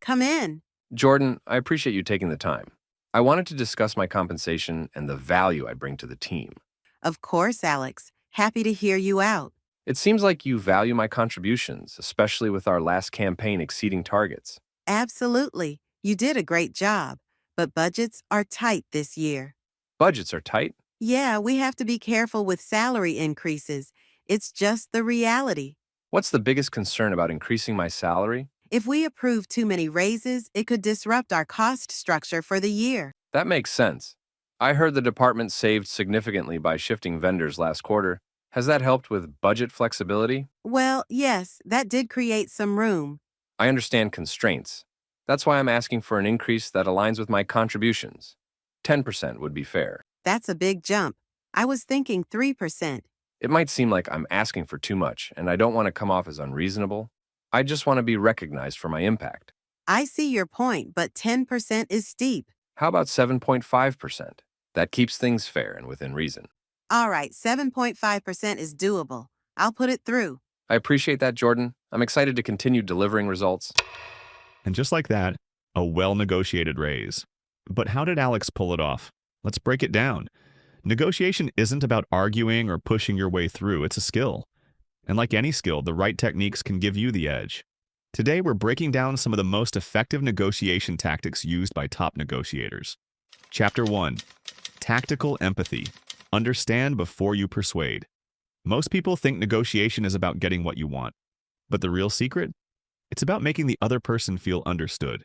Come in. Jordan, I appreciate you taking the time. I wanted to discuss my compensation and the value I bring to the team. Of course, Alex. Happy to hear you out. It seems like you value my contributions, especially with our last campaign exceeding targets. Absolutely. You did a great job, but budgets are tight this year. Budgets are tight. Yeah, we have to be careful with salary increases. It's just the reality. What's the biggest concern about increasing my salary? If we approve too many raises, it could disrupt our cost structure for the year. That makes sense. I heard the department saved significantly by shifting vendors last quarter. Has that helped with budget flexibility? Well, yes, that did create some room. I understand constraints. That's why I'm asking for an increase that aligns with my contributions. 10% would be fair. That's a big jump. I was thinking 3%. It might seem like I'm asking for too much, and I don't want to come off as unreasonable. I just want to be recognized for my impact. I see your point, but 10% is steep. How about 7.5%? That keeps things fair and within reason. All right, 7.5% is doable. I'll put it through. I appreciate that, Jordan. I'm excited to continue delivering results. And just like that, a well-negotiated raise. But how did Alex pull it off? Let's break it down. Negotiation isn't about arguing or pushing your way through, it's a skill. And like any skill, the right techniques can give you the edge. Today, we're breaking down some of the most effective negotiation tactics used by top negotiators. Chapter 1. Tactical Empathy. Understand before you persuade. Most people think negotiation is about getting what you want. But the real secret? It's about making the other person feel understood.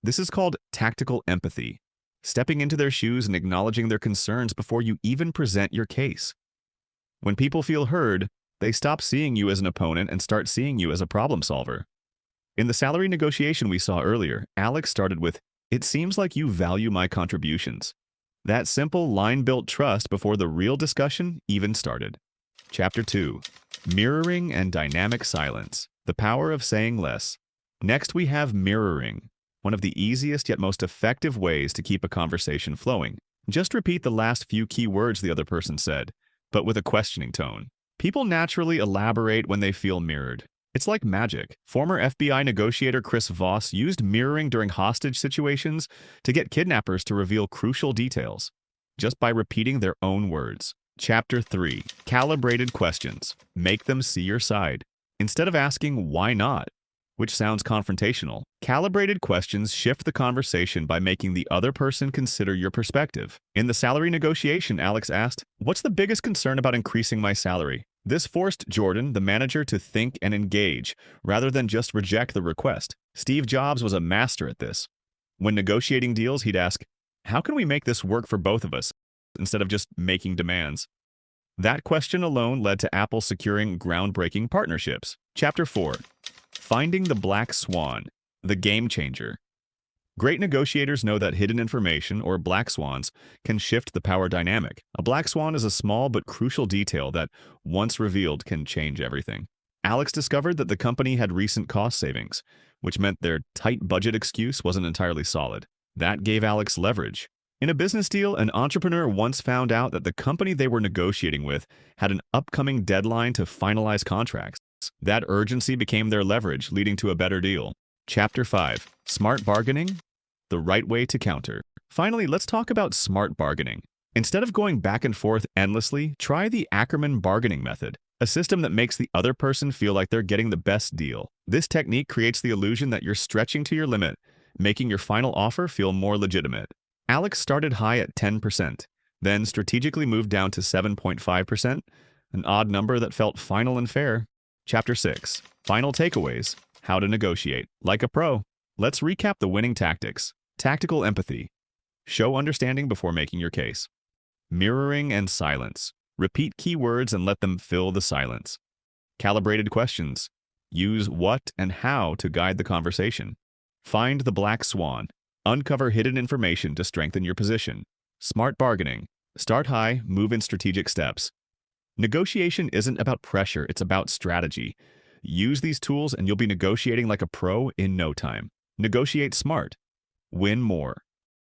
This is called tactical empathy, stepping into their shoes and acknowledging their concerns before you even present your case. When people feel heard, they stop seeing you as an opponent and start seeing you as a problem solver. In the salary negotiation we saw earlier, Alex started with, "It seems like you value my contributions." That simple line built trust before the real discussion even started. Chapter 2. Mirroring and Dynamic Silence. The Power of Saying Less. Next we have mirroring, one of the easiest yet most effective ways to keep a conversation flowing. Just repeat the last few key words the other person said, but with a questioning tone. People naturally elaborate when they feel mirrored. It's like magic. Former FBI negotiator Chris Voss used mirroring during hostage situations to get kidnappers to reveal crucial details, just by repeating their own words. Chapter 3. Calibrated Questions. Make them see your side. Instead of asking, "Why not?" which sounds confrontational, calibrated questions shift the conversation by making the other person consider your perspective. In the salary negotiation, Alex asked, "What's the biggest concern about increasing my salary?" This forced Jordan, the manager, to think and engage, rather than just reject the request. Steve Jobs was a master at this. When negotiating deals, he'd ask, "How can we make this work for both of us?" instead of just making demands. That question alone led to Apple securing groundbreaking partnerships. Chapter 4. Finding the Black Swan, the Game Changer. Great negotiators know that hidden information, or black swans, can shift the power dynamic. A black swan is a small but crucial detail that, once revealed, can change everything. Alex discovered that the company had recent cost savings, which meant their tight budget excuse wasn't entirely solid. That gave Alex leverage. In a business deal, an entrepreneur once found out that the company they were negotiating with had an upcoming deadline to finalize contracts. That urgency became their leverage, leading to a better deal. Chapter 5. Smart Bargaining. The Right Way to Counter. Finally, let's talk about smart bargaining. Instead of going back and forth endlessly, try the Ackerman bargaining method, a system that makes the other person feel like they're getting the best deal. This technique creates the illusion that you're stretching to your limit, making your final offer feel more legitimate. Alex started high at 10%, then strategically moved down to 7.5%, an odd number that felt final and fair. Chapter 6. Final Takeaways. How to Negotiate. Like a pro. Let's recap the winning tactics. Tactical empathy. Show understanding before making your case. Mirroring and silence. Repeat keywords and let them fill the silence. Calibrated questions. Use what and how to guide the conversation. Find the black swan. Uncover hidden information to strengthen your position. Smart bargaining. Start high, move in strategic steps. Negotiation isn't about pressure, it's about strategy. Use these tools and you'll be negotiating like a pro in no time. Negotiate smart. Win more.